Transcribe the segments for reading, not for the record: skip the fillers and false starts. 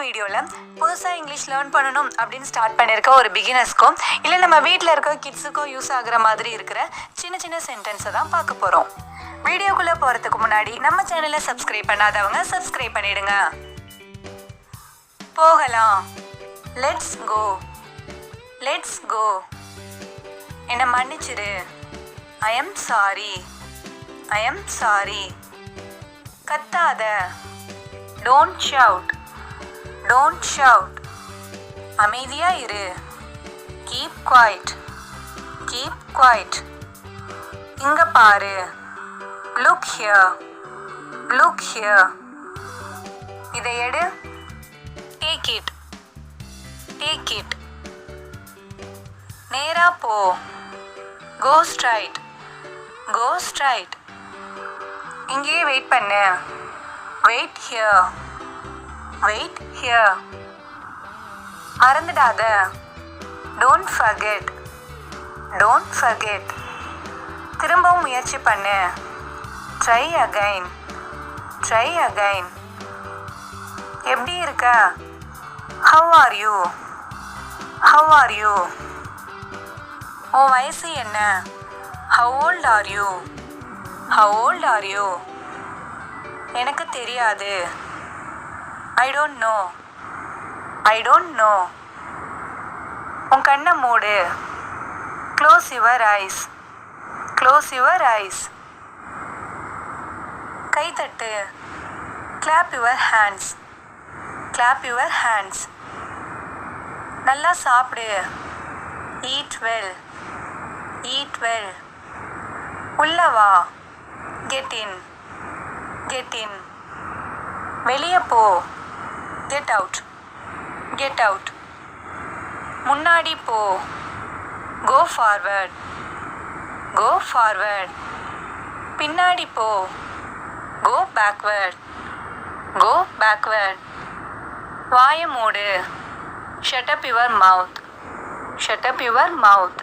வீடியோவில் புதுசாக English learn பண்ணணும் அப்படின்னு ஸ்டார்ட் பண்ணியிருக்க ஒரு பிகினர்ஸ்க்கும் இல்லை நம்ம வீட்டில் இருக்க கிட்ஸுக்கும் யூஸ் ஆகுற மாதிரி இருக்கிற சின்ன சின்ன சென்டென்ஸை தான் பார்க்க போகிறோம். வீடியோக்குள்ளே போகிறதுக்கு முன்னாடி நம்ம சேனலை சப்ஸ்கிரைப் பண்ணாதவங்க சப்ஸ்கிரைப் பண்ணிடுங்க. போகலாம். Let's go. Let's go. என்னை மன்னிச்சிடு. I am sorry. I am sorry. கத்தாத. Don't shout. Don't shout. அமைதியா இரு. Keep quiet. Keep quiet. இங்க பாரு. Look here. Look here. இதை எடு. Take it. Take it. நேரா போ. Go straight. Go straight. இங்கேயே வெயிட் பண்ணு. Wait here. Wait here. மறந்துடாத. Don't forget. Don't forget. திரும்பவும் முயற்சி பண்ணு. Try again. Try again. எப்படி இருக்க? How are you? How are you? உன் வயசு என்ன? How old are you? How old are you? எனக்கு தெரியாது. I don't know. I don't know. உன் கண்ணை மூடு. Close your eyes. Close your eyes. கை தட்டு. Clap your hands. Clap your hands. நல்லா சாப்பிடு. Eat well. Eat well. உள்ள வா. Get in. Get in. வெளியே போ. Get out. Get out. முன்னாடி போ. Go forward. Go forward. பின்னாடி போ. Go backward. Go backward. வாயை மூடு. Shut up your mouth. Shut up your mouth.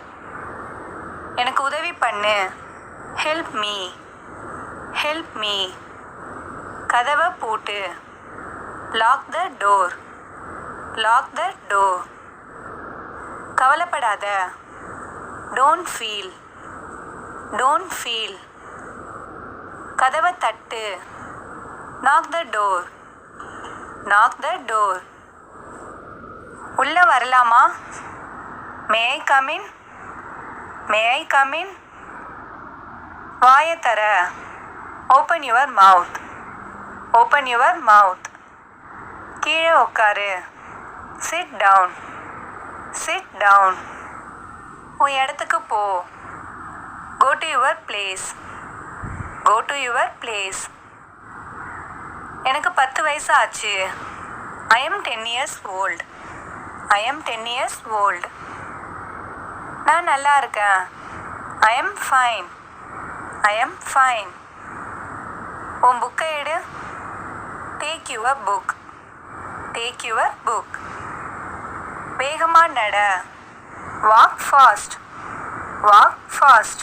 எனக்கு உதவி பண்ணு. Help me. Help me. கதவை பூட்டு. Lock the door. Lock the door. கவலைப்படாத. Don't feel. Don't feel. கதவை தட்டு. Knock the door. Knock the door. உள்ள வரலாமா? May I come in? May I come in? வாயை தர. Open your mouth. Open your mouth. கீழே உட்காரு. Sit down. Sit down. உன் இடத்துக்கு போ. Go to your place. Go to your place. எனக்கு 10 வயசு ஆச்சு. I am 10 years old. I am 10 years old. நான் நல்லா இருக்கேன். I am fine. I am fine. உன் புக்கை எடு. Take your book. Take your book. வேகமா நட. Walk fast. Walk fast.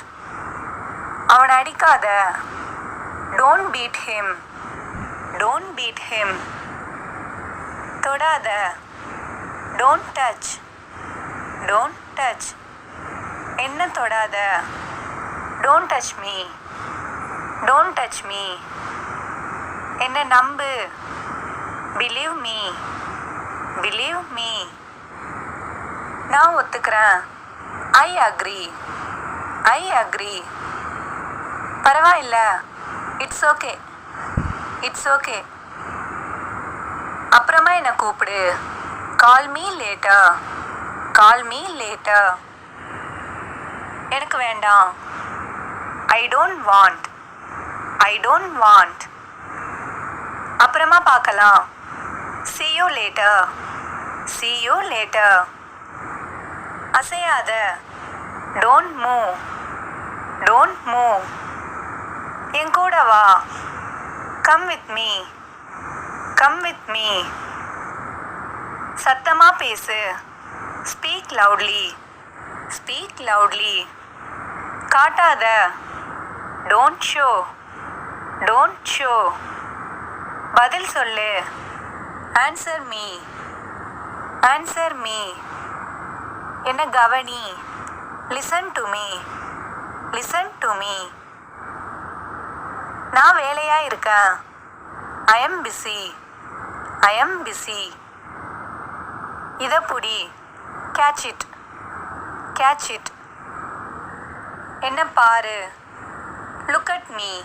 அவனை அடிக்காத. Don't beat him. Don't beat him. தொடாத. Don't touch. Don't touch. என்ன தொடாத. Don't touch me. Don't touch me. என்னை நம்பு. Believe me. Believe me. நான் ஒத்துக்கிறேன். I agree. I agree. பரவாயில்ல. It's okay. It's okay. அப்புறமா என்னை கூப்பிடு. Call me later. Call me later. எனக்கு வேண்டாம். I don't want. I don't want. அப்புறமா பார்க்கலாம். See you later. See you later. அசையாத. Don't move. Don't move. என் கூட வா. Come with me. Come with me. சத்தமா பேசு. Speak loudly. Speak loudly. காட்டாத. Don't show. Don't show. பதில் சொல்லு. Answer me. Answer me. என்ன கவனி. Listen to me. Listen to me. நான் வேலையா இருக்கேன். I am busy. I am busy. இதை புடி. Catch it. Catch it. என்ன பாரு. Look at me.